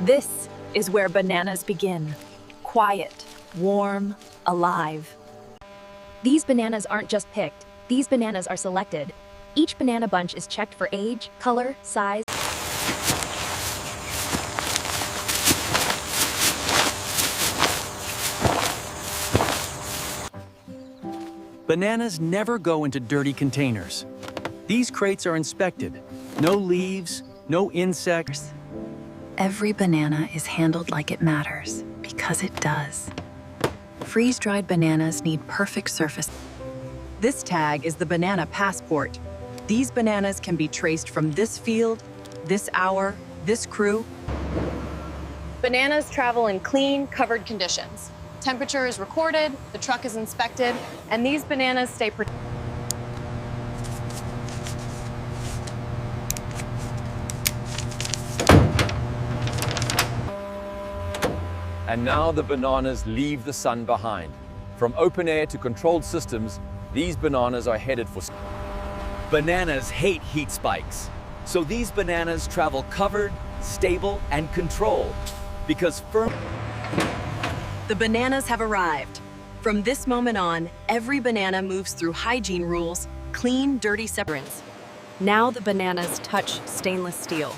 This is where bananas begin. Quiet, warm, alive. These bananas aren't just picked, these bananas are selected. Each banana bunch is checked for age, color, size. Bananas never go into dirty containers. These crates are inspected. No leaves, no insects. Every banana is handled like it matters, because it does. Freeze-dried bananas need perfect surface. This tag is the banana passport. These bananas can be traced from this field, this hour, this crew. Bananas travel in clean, covered conditions. Temperature is recorded, the truck is inspected, and these bananas stay protected. And now the bananas leave the sun behind. From open air to controlled systems, these bananas are headed for... Bananas hate heat spikes. So these bananas travel covered, stable, and controlled. Because The bananas have arrived. From this moment on, every banana moves through hygiene rules, clean, dirty separations. Now the bananas touch stainless steel.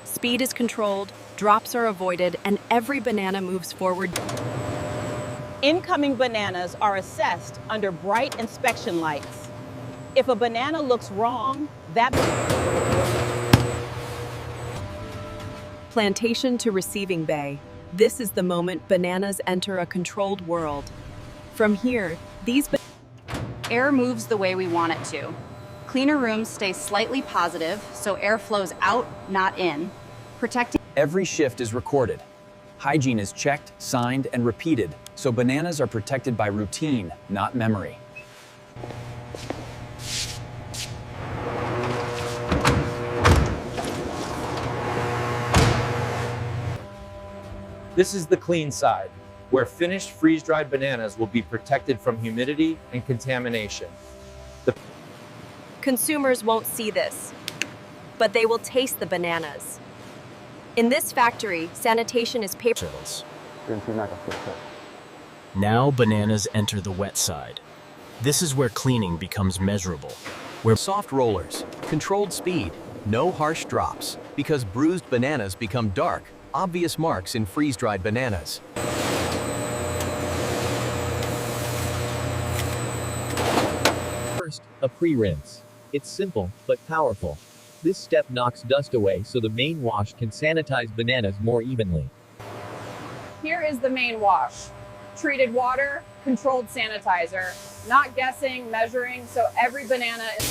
Speed is controlled, drops are avoided, and every banana moves forward. Incoming bananas are assessed under bright inspection lights. If a banana looks wrong, that... Plantation to receiving bay. This is the moment bananas enter a controlled world. From here, Air moves the way we want it to. Cleaner rooms stay slightly positive, so air flows out, not in, protecting... every shift is recorded. Hygiene is checked, signed, and repeated, so bananas are protected by routine, not memory. This is the clean side, where finished freeze-dried bananas will be protected from humidity and contamination. Consumers won't see this, but they will taste the bananas. In this factory, sanitation is paper. Now bananas enter the wet side. This is where cleaning becomes measurable. Where Soft rollers, controlled speed, no harsh drops, because bruised bananas become dark, obvious marks in freeze-dried bananas. First, a pre-rinse. It's simple, but powerful. This step knocks dust away so the main wash can sanitize bananas more evenly. Here is the main wash. Treated water, controlled sanitizer. Not guessing, measuring, so every banana is...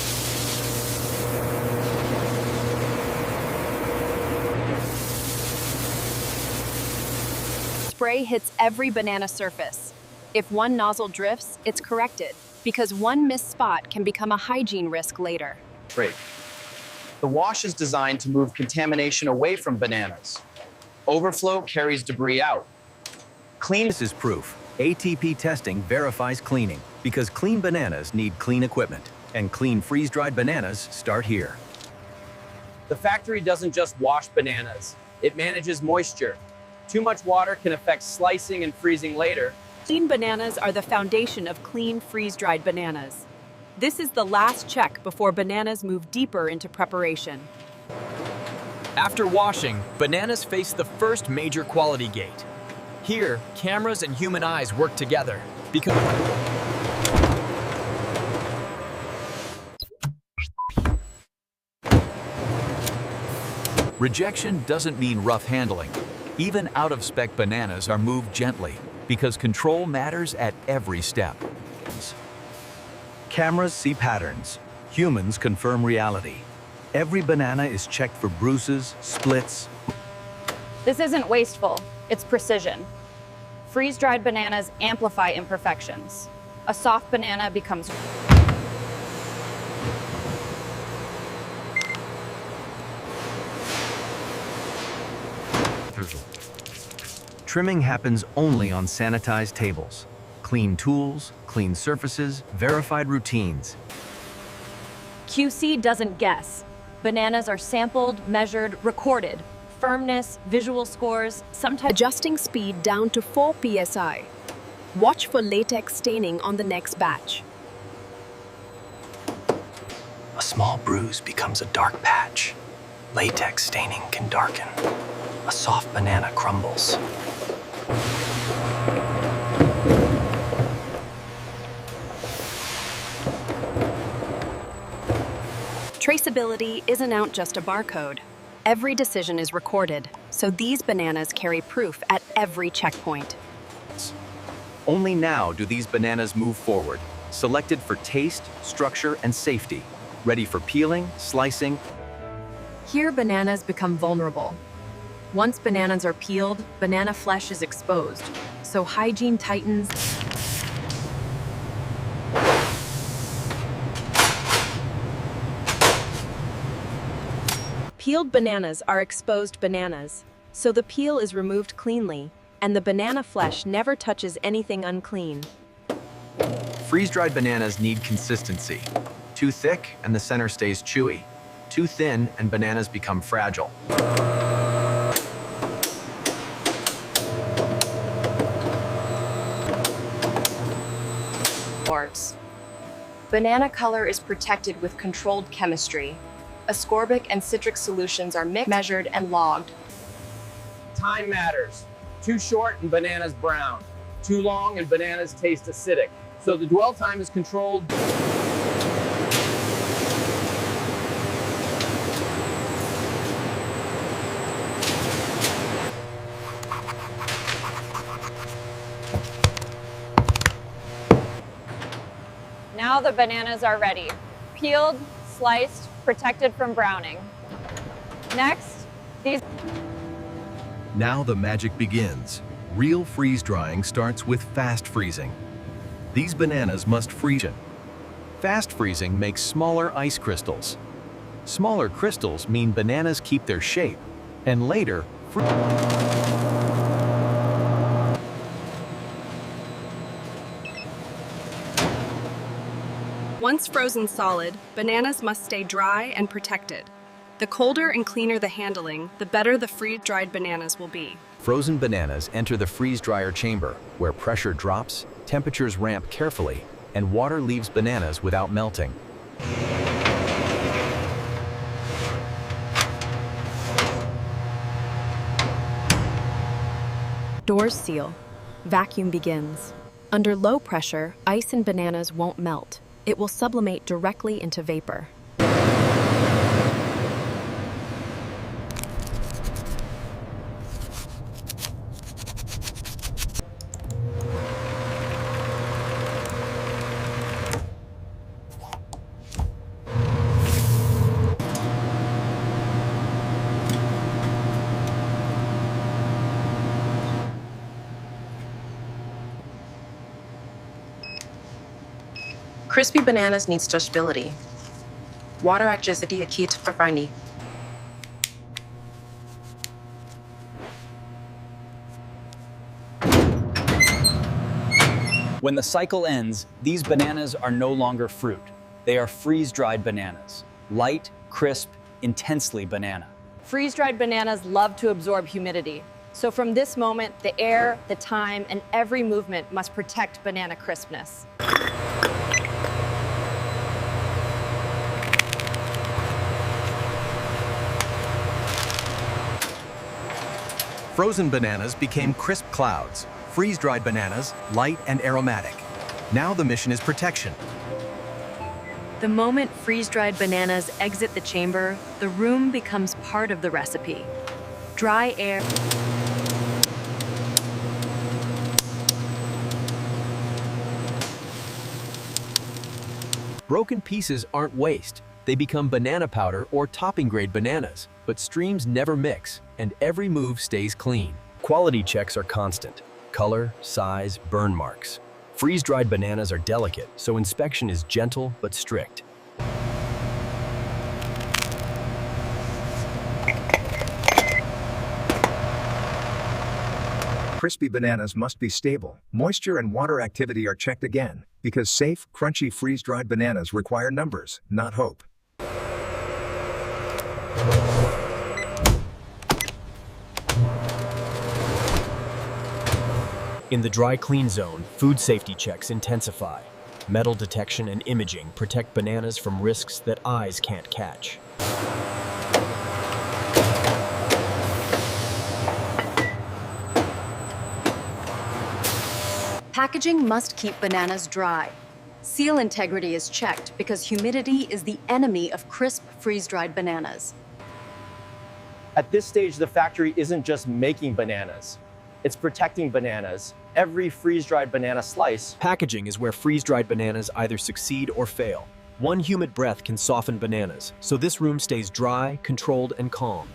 Spray hits every banana surface. If one nozzle drifts, it's corrected, because one missed spot can become a hygiene risk later. Great. The wash is designed to move contamination away from bananas. Overflow carries debris out. This is proof. ATP testing verifies cleaning, because clean bananas need clean equipment, and clean freeze-dried bananas start here. The factory doesn't just wash bananas, it manages moisture. Too much water can affect slicing and freezing later. Clean bananas are the foundation of clean freeze-dried bananas. This is the last check before bananas move deeper into preparation. After washing, bananas face the first major quality gate. Here, cameras and human eyes work together because Rejection doesn't mean rough handling. Even out-of-spec bananas are moved gently, because control matters at every step. Cameras see patterns. Humans confirm reality. Every banana is checked for bruises, splits. This isn't wasteful, it's precision. Freeze-dried bananas amplify imperfections. A soft banana becomes... Trimming happens only on sanitized tables. Clean tools, clean surfaces, verified routines. QC doesn't guess. Bananas are sampled, measured, recorded. firmness, visual scores, sometimes adjusting speed down to 4 psi. Watch for latex staining on the next batch. A small bruise becomes a dark patch. Latex staining can darken. A soft banana crumbles. Traceability isn't out just a barcode. Every decision is recorded, so these bananas carry proof at every checkpoint. Only now do these bananas move forward, selected for taste, structure, and safety, ready for peeling, slicing. Here, bananas become vulnerable. Once bananas are peeled, banana flesh is exposed, so hygiene tightens. Peeled bananas are exposed bananas, so the peel is removed cleanly, and the banana flesh never touches anything unclean. Freeze-dried bananas need consistency. Too thick, and the center stays chewy. Too thin, and bananas become fragile. Banana color is protected with controlled chemistry. Ascorbic and citric solutions are mixed, measured, and logged. Time matters. Too short and bananas brown. Too long and bananas taste acidic. So the dwell time is controlled. Now the bananas are ready. Peeled, sliced, protected from browning. Next, these... Now the magic begins. Real freeze drying starts with fast freezing. These bananas must freeze. Fast freezing makes smaller ice crystals. Smaller crystals mean bananas keep their shape, and later, Once frozen solid, bananas must stay dry and protected. The colder and cleaner the handling, the better the freeze-dried bananas will be. Frozen bananas enter the freeze dryer chamber, where pressure drops, temperatures ramp carefully, and water leaves bananas without melting. Doors seal. Vacuum begins. Under low pressure, ice in bananas won't melt. It will sublimate directly into vapor. Crispy bananas need stretchability. Water activity is key for finding. When the cycle ends, these bananas are no longer fruit. They are freeze-dried bananas. Light, crisp, intensely banana. Freeze-dried bananas love to absorb humidity. So from this moment, the air, the time, and every movement must protect banana crispness. Frozen bananas became crisp clouds. Freeze-dried bananas, light and aromatic. Now the mission is protection. The moment freeze-dried bananas exit the chamber, the room becomes part of the recipe. Dry air. Broken pieces aren't waste. They become banana powder or topping-grade bananas, but streams never mix, and every move stays clean. Quality checks are constant. Color, size, burn marks. Freeze-dried bananas are delicate, so inspection is gentle but strict. Crispy bananas must be stable. Moisture and water activity are checked again, because safe, crunchy freeze-dried bananas require numbers, not hope. In the dry clean zone, food safety checks intensify. Metal detection and imaging protect bananas from risks that eyes can't catch. Packaging must keep bananas dry. Seal integrity is checked because humidity is the enemy of crisp, freeze-dried bananas. At this stage, the factory isn't just making bananas. It's protecting bananas. Every freeze-dried banana slice. Packaging is where freeze-dried bananas either succeed or fail. One humid breath can soften bananas, so this room stays dry, controlled, and calm.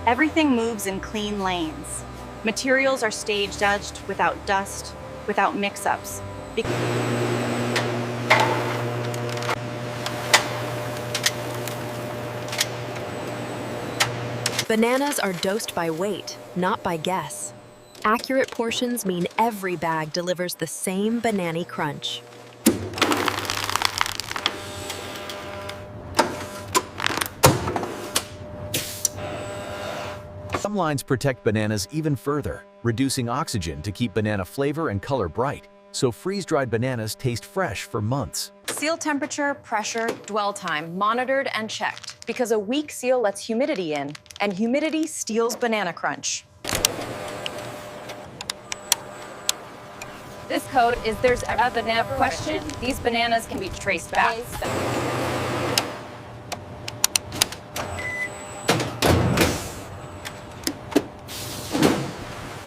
Everything moves in clean lanes. Materials are stage-edged without dust, without mix-ups. Bananas are dosed by weight, not by guess. Accurate portions mean every bag delivers the same banana crunch. Some lines protect bananas even further, reducing oxygen to keep banana flavor and color bright, so freeze-dried bananas taste fresh for months. Seal temperature, pressure, dwell time, monitored and checked, because a weak seal lets humidity in, and humidity steals banana crunch. This code is there's a banana question. These bananas can be traced back.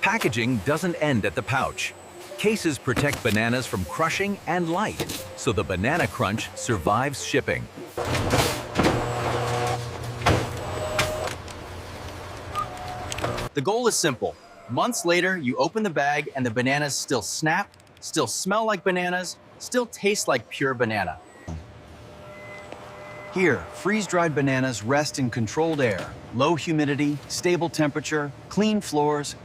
Packaging doesn't end at the pouch. Cases protect bananas from crushing and light, so the banana crunch survives shipping. The goal is simple. Months later, you open the bag and the bananas still snap, still smell like bananas, still taste like pure banana. Here, freeze-dried bananas rest in controlled air, low humidity, stable temperature, clean floors.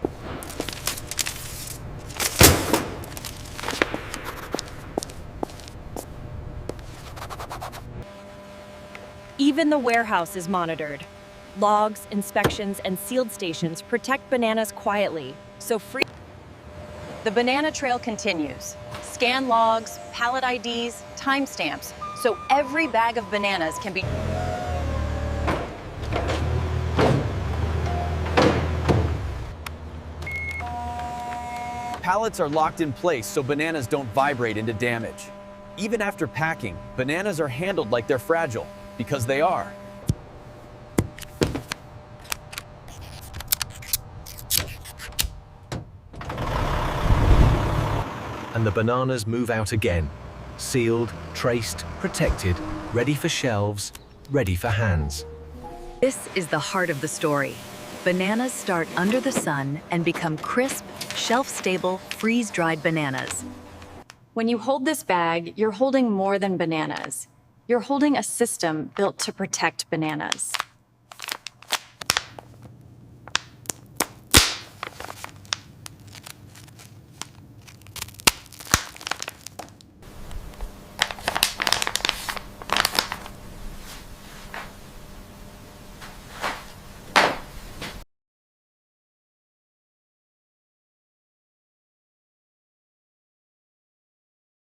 Even the warehouse is monitored. Logs, inspections, and sealed stations protect bananas quietly, so The banana trail continues. Scan logs, pallet IDs, timestamps, so every bag of bananas can be... Pallets are locked in place so bananas don't vibrate into damage. Even after packing, bananas are handled like they're fragile, because they are. And the bananas move out again, sealed, traced, protected, ready for shelves, ready for hands. This is the heart of the story. Bananas start under the sun and become crisp, shelf-stable, freeze-dried bananas. When you hold this bag, you're holding more than bananas. You're holding a system built to protect bananas.